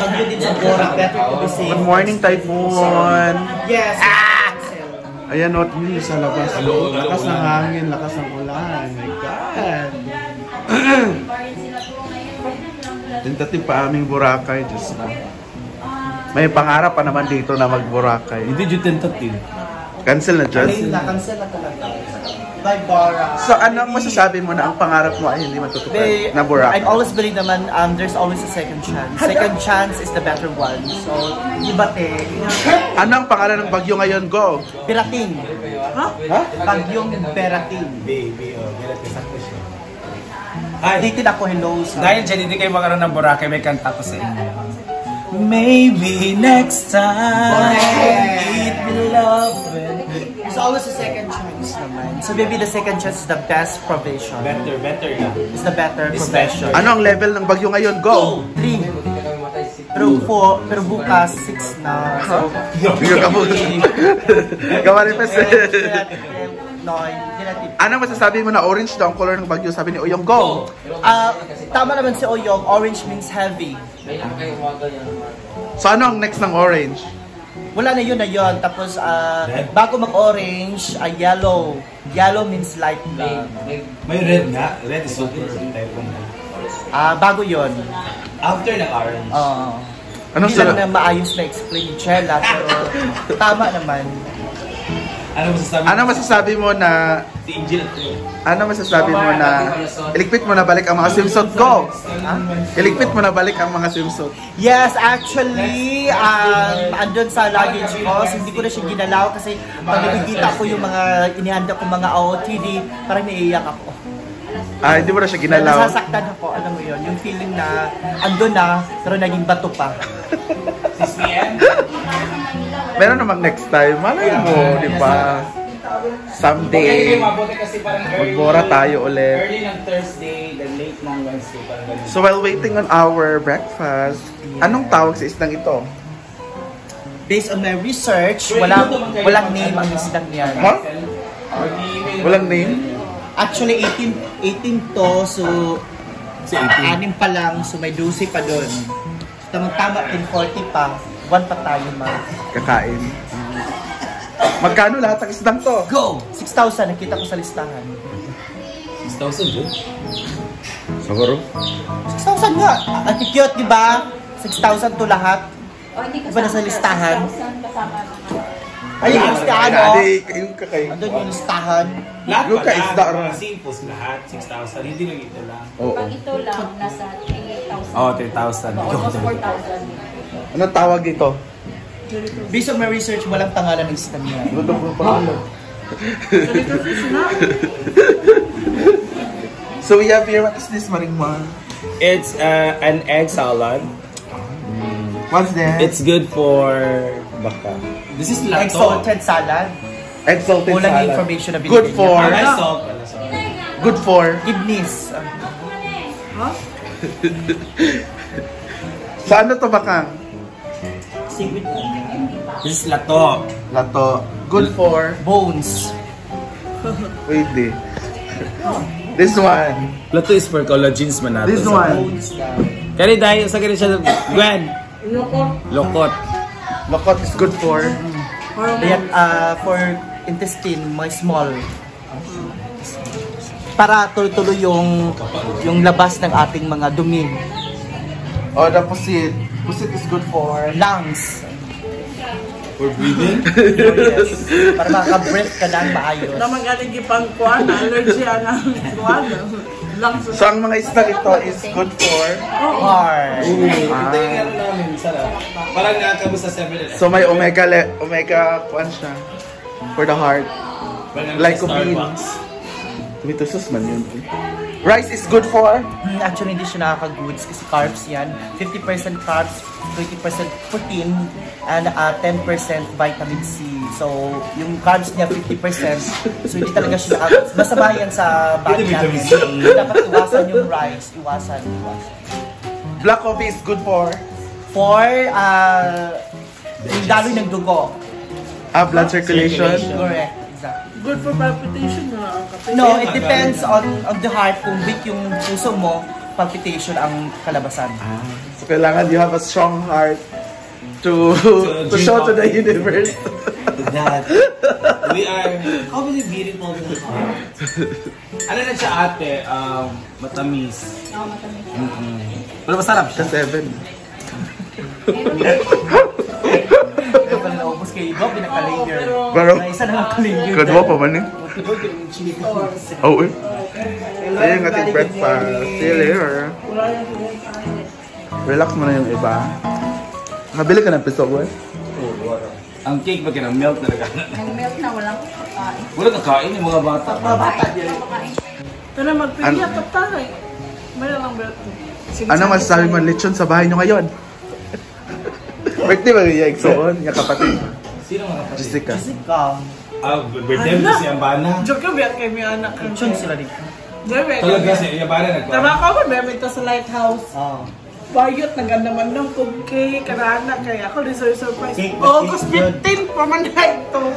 bagyo din sa Bora. Better to be safe. Good morning, Typhoon. Yes. Ayan, not me sa labas. Lakas ng hangin, lakas ng ulan. My God. Tentative pa aming Boracay. Diyos na. May pangarap pa naman dito na mag-Boracay. Hindi yung tentative. Cancel na dyan? Cancel na talaga. By Bora. So, ano masasabi mo na ang pangarap mo ay hindi matutupad na Boracay? I always believe naman there's always a second chance. Second chance is the better one. So, ibate. Ano ang pangalan ng bagyo ngayon? Go! Berating. Ha? Bagyong Berating. Baby, Berating sa siya. Dated ako, hello. Dahil dyan, hindi kayo magkaroon ng Boracay, may kanta ko sa inyo. Maybe next time, it will love. There's always a second chance naman. So maybe the second chance is the best provision. Better na. It's the better provision. Ano ang level ng bagyo ngayon? Go! 3. Pero bukas 6 na. So, Kamaripes. no, hindi natin. Ano masasabi mo na orange daw ang color ng bagyo? Sabi ni Oyong, go! Tama naman si Oyong, orange means heavy. So ano ang next ng orange? Wala na yun. Tapos, bago mag-orange, yellow. Yellow means lightning. May red nga. Red is super. Bago yun. After ng orange. Hindi lang na maayos na explain ni Chela, pero tama naman. Ano masasabi mo na Si Angel. ano masasabi mo na iligpit mo na balik ang mga swimsuit ko? Iligpit mo na balik ang mga swimsuit. Yes, actually, andun sa luggage ko, so hindi ko na siya ginalaw kasi pag nakikita ko yung mga inihanda ko mga OOTD, parang naiiyak ako. Hindi mo na siya ginalaw? Nasasaktan ako, alam mo yun, yung feeling na andun na, pero naging bato pa. Meron namang next time, malay mo, di ba? Someday, magbora tayo ulit. Early ng Thursday, then late ng Wednesday. So while waiting on our breakfast, anong tawag sa isdang ito? Based on my research, walang name ang isdang yan. Huh? Walang name? Actually, 18 to, so 6 pa lang, so may 12 pa doon. Tamang-tama, 10:40 pa, 1 pa tayo Kakain. Magkano lahat ng isdang to? Go! 6,000, nakita ko sa listahan. 6,000 yun? Siguro? 6,000 nga! Ang cute, di ba? 6,000 to lahat. Diba nasa listahan? Ay, yung listahan, o! Yung kakain. Andun yung listahan. Lahat Yung pa kaisda, lahat. Kasi impos lahat, 6,000. Hindi lang ito lang. Oo. Pag ito lang, nasa 3,000. Oo, 10,000. Almost 4,000. Anong tawag dito? Based on my research, walang pangalan ng isdang yan. Luto po pangalan. So we have here, what is this, Maringma? It's an egg salad. What's that? It's good for baka. This is Egg salted salad. egg salted Kulang salad. information na Good binigay for? niya. Good for? Kidneys. So ano to bakang? Seaweed. This is lato. Lato. Good for? Bones. Wait di. This one. Lato is for collagens man nato. This one. Bones na. Kani dahil sa kani siya Gwen. Lokot. Lokot is good for? Kaya for intestine, may small. Para tuloy-tuloy yung labas ng ating mga dumi. Oh, the pusit. Pusit is good for? Lungs. For breathing? Yes. Para makaka-breath ka lang maayos. Na magaling ipang kuwan, allergy ang kuwan. So ang mga isda ito is good for? Heart. Ito yung ano namin, sarap. Parang nakakabo sa 7-Eleven. So may omega kuan siya for the heart. Lycopene. Tumitusos man yun. Rice is good for? Actually, hindi siya nakaka-goods kasi carbs yan. 50% carbs, 20% protein, and 10% vitamin C. So, yung carbs niya 50%. So, hindi talaga siya nakaka-goods. Masama yan sa body natin. Dapat iwasan yung rice. Iwasan. Black coffee is good for? For, yung daloy ng dugo. Blood circulation? Correct. Exactly. Good for palpitation na ang kape. No, it depends on the heart. Kung weak yung puso mo, palpitation ang kalabasan. So, kailangan you have a strong heart to show to the universe. That we are, how many beautiful the heart? Ano na siya ate? Matamis. Oo, matamis. Pero masarap siya. 7. Kaya pala naubos kay Igo, pinaka-layer. Pero, May isa na lang good mo pa man eh. Oh, eh. Ayun yung ating breakfast. See you later. Relax mo na yung iba. Nabili ka ng piso, boy? Ang cake ba ng milk talaga? Nag-melt na, walang kakain. Wala kakain yung mga bata. Mga bata din. Pero magpilya ka tayo. Mayroon lang belt. Ano masasabi mo lechon sa bahay nyo ngayon? Birthday ba yung Exoon? Yung kapatid? Sino mga kapatid? Jessica. Jessica. Birthday mo si Ambana. Joke ka, biyak kay may anak. Lechon sila dito. Talaga si Ambana nagpa. Tama ko ba, may ito sa lighthouse. Oo. Bayot, naganda ng cupcake, karana, kaya ako surprise. Cake, August cake, 15, pamanay ito.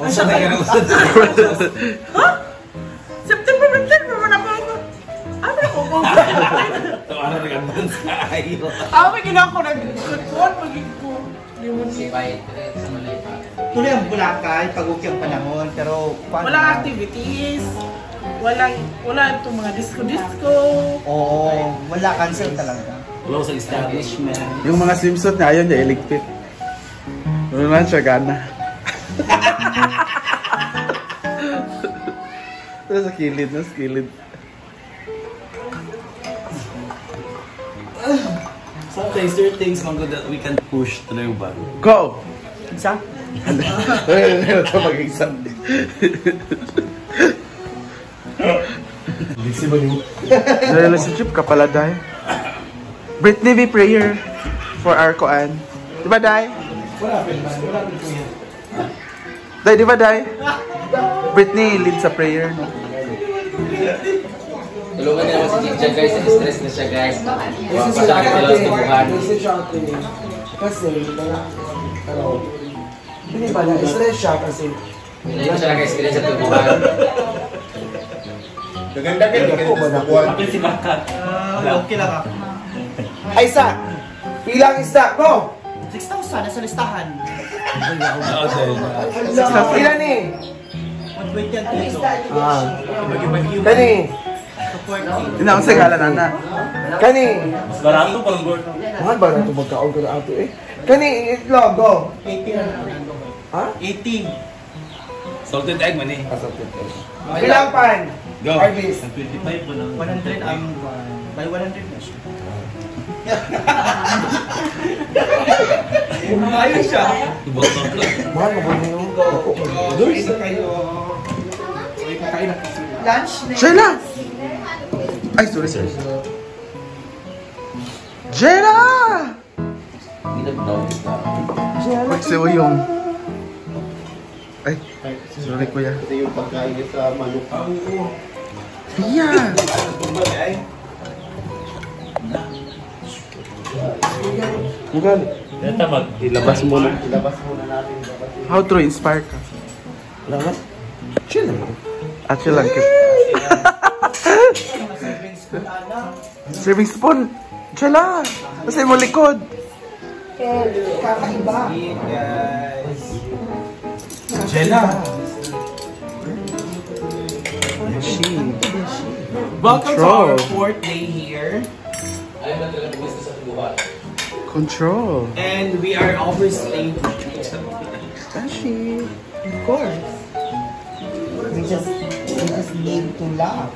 Usap na ka na usap. Ha? September 15, pamanay ako. Ano ako? Tawa na nag-advance ka ayo. May ginawa ko nag-kuwan, magiging ko. Tuloy ang Boracay pag okay ang panahon, pero Walang activities. Wala itong mga disco-disco. Oo, wala, cancel talaga. Wala sa establishment. Yung mga swimsuit na ayaw niya iligpit. Ano naman siya gana. Sa kilid, sa kilid. Sometimes there are things mga that we can push through ba? Go! Isa? Ito mag-exam. Relationship ka pala, Day. Britney, be prayer for our koan. Diba, Day? Day, diba, Day? Britney, lead sa prayer. No? Tulungan niya naman si Jinja guys, stress na siya guys. Masakit nila sa tubuhan. Kasi, hindi ba na, stress siya kasi. Hindi ko siya naka-experience sa tubuhan. Gaganda ka, hindi ka nakukuhan. Okay lang ako. Ay, isa! Ilang isa, go! 6,000 nasa listahan. Ilan eh? 120 ang kilo. Kani? Inaon sa gala, Nana. Kani? Mas barato parang gold. Mahal ba na ito magkaon ko na ato eh? Kani, itlog, go! 18 lang. Ha? 18. Salted egg man eh. Ilang pan? Go. Harvest. 25 po lang. 100 ang by 100 na siya. Ayos siya. Mahal mo ba niyo? Doon kayo. Lunch na. Jayla! Ay, sorry. Jayla! Magsawa yung... Ay, sorry kuya. Ito yung pagkain sa manok. Pia! Mugal, Ilabas muna natin. how to inspire ka? Lahat? Chill lang. Actually lang kip. Serving spoon! Jayla! Kasi mo likod! Kakaiba. Jella! Welcome to our Control. 4th day here. Control. And we are overstaying. Tashi. Of course. We just need to laugh.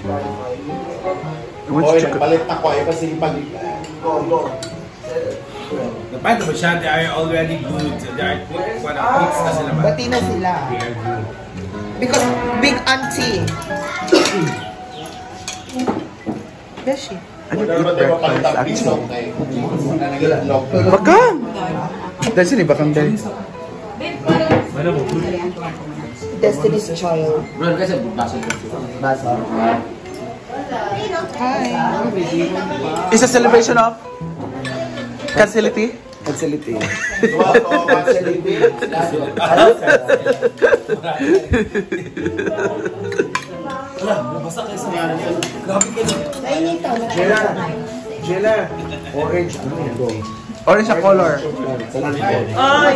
I want Hoy, you to... nagpalit ako eh kasi pag... Go. Napag ba siya? They are already good. They are kids na sila ba? Bati na sila. They are good. Because big auntie. Beshi. I don't Pero eat tayo mapalit breakfast ang piso actually. eh. Bakang! Dahil sini bakang dahil. Destiny's Child. Bro, kasi baso ko. Is a celebration of Cancellity? Facility. Jenna, orange. Ano yan? Go. Orange sa color. Ay!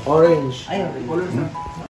Orange.